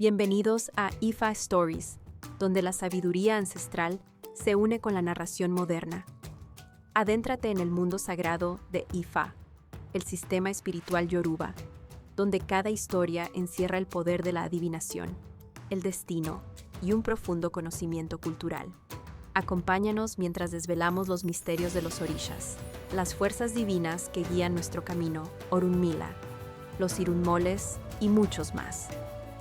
Bienvenidos a Ifa Stories, donde la sabiduría ancestral se une con la narración moderna. Adéntrate en el mundo sagrado de Ifa, el sistema espiritual yoruba, donde cada historia encierra el poder de la adivinación, el destino y un profundo conocimiento cultural. Acompáñanos mientras desvelamos los misterios de los orishas, las fuerzas divinas que guían nuestro camino, Orunmila, los irunmoles y muchos más.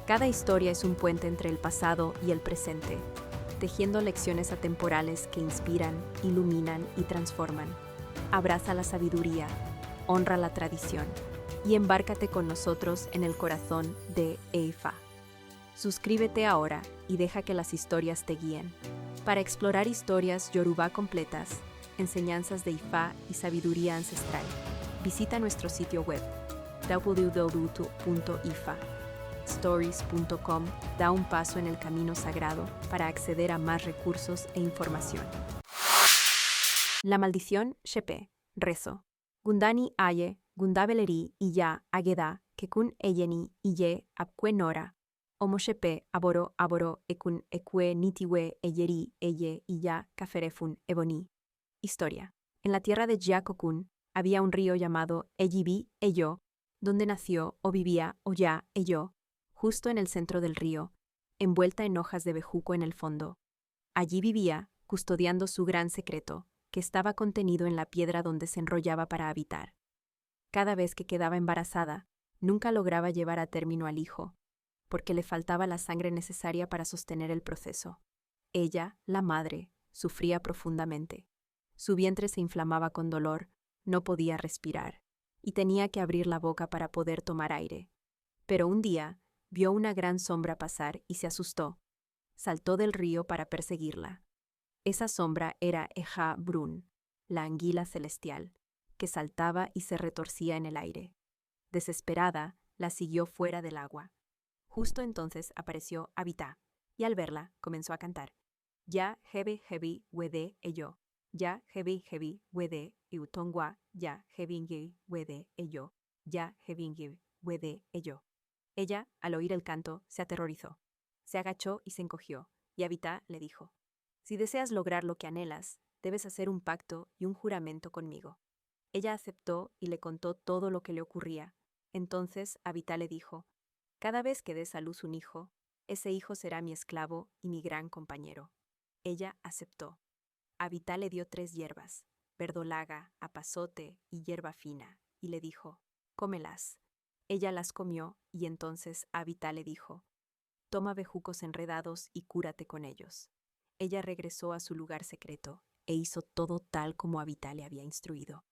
Cada historia es un puente entre el pasado y el presente, tejiendo lecciones atemporales que inspiran, iluminan y transforman. Abraza la sabiduría, honra la tradición y embárcate con nosotros en el corazón de Ifa. Suscríbete ahora y deja que las historias te guíen. Para explorar historias yoruba completas, enseñanzas de Ifa y sabiduría ancestral, visita nuestro sitio web www.ifastories.com. Da un paso en el camino sagrado para acceder a más recursos e información. La maldición Shepe, rezo. Gundani aye, gundabeleri y ya ageda, kekun eyeni y ye apquenora. Omo Shepe aboro ekun ekue nitiwe eyeri eye y ya kaferefun eboni. Historia. En la tierra de Jiakokun había un río llamado Eyibi Eyo, donde nació o vivía Oya Eyo, justo en el centro del río, envuelta en hojas de bejuco en el fondo. Allí vivía, custodiando su gran secreto, que estaba contenido en la piedra donde se enrollaba para habitar. Cada vez que quedaba embarazada, nunca lograba llevar a término al hijo, porque le faltaba la sangre necesaria para sostener el proceso. Ella, la madre, sufría profundamente. Su vientre se inflamaba con dolor, no podía respirar, y tenía que abrir la boca para poder tomar aire. Pero un día, vio una gran sombra pasar y se asustó. Saltó del río para perseguirla. Esa sombra era Eja Brun, la anguila celestial, que saltaba y se retorcía en el aire. Desesperada, la siguió fuera del agua. Justo entonces apareció Abita, y al verla comenzó a cantar. Ya hebi wede eyo, ya hebi wede eutongwa, ya hebingi wede eyo, ya hebingi wede eyo. Ella, al oír el canto, se aterrorizó. Se agachó y se encogió, y Abita le dijo: si deseas lograr lo que anhelas, debes hacer un pacto y un juramento conmigo. Ella aceptó y le contó todo lo que le ocurría. Entonces Abita le dijo: cada vez que des a luz un hijo, ese hijo será mi esclavo y mi gran compañero. Ella aceptó. Abita le dio 3 hierbas, verdolaga, apazote y hierba fina, y le dijo: cómelas. Ella las comió, y entonces Abita le dijo: toma bejucos enredados y cúrate con ellos. Ella regresó a su lugar secreto, e hizo todo tal como Abita le había instruido.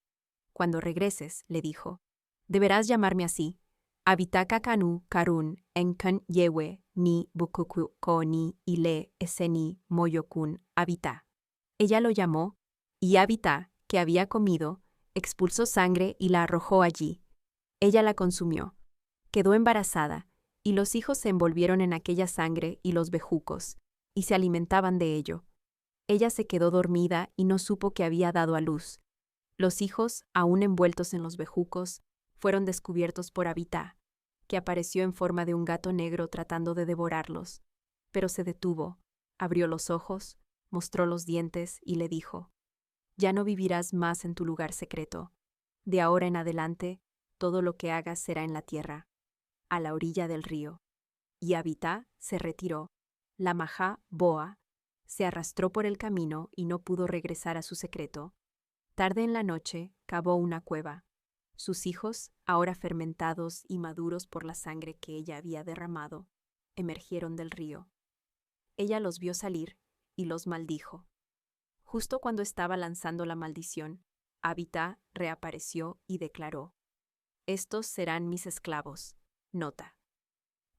Cuando regreses, le dijo, deberás llamarme así: Abitaka Kanu Karun Enkan Yewe ni Bukuku Koni Ile Eseni Moyokun Abita. Ella lo llamó, y Abita, que había comido, expulsó sangre y la arrojó allí. Ella la consumió. Quedó embarazada, y los hijos se envolvieron en aquella sangre y los bejucos, y se alimentaban de ello. Ella se quedó dormida y no supo que había dado a luz. Los hijos, aún envueltos en los bejucos, fueron descubiertos por Abita, que apareció en forma de un gato negro tratando de devorarlos, pero se detuvo, abrió los ojos, mostró los dientes y le dijo: ya no vivirás más en tu lugar secreto. De ahora en adelante, todo lo que hagas será en la tierra, a la orilla del río. Y Abita se retiró. La Majá Boa se arrastró por el camino y no pudo regresar a su secreto. Tarde en la noche cavó una cueva. Sus hijos, ahora fermentados y maduros por la sangre que ella había derramado, emergieron del río. Ella los vio salir y los maldijo. Justo cuando estaba lanzando la maldición, Abita reapareció y declaró: estos serán mis esclavos. Nota: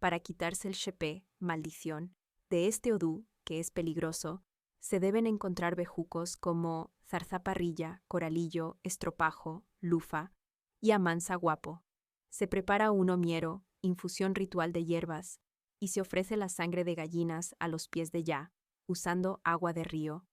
para quitarse el shepe, maldición, de este odú, que es peligroso, se deben encontrar bejucos como zarzaparrilla, coralillo, estropajo, lufa y amansa guapo. Se prepara un omiero, infusión ritual de hierbas, y se ofrece la sangre de gallinas a los pies de Ya, usando agua de río,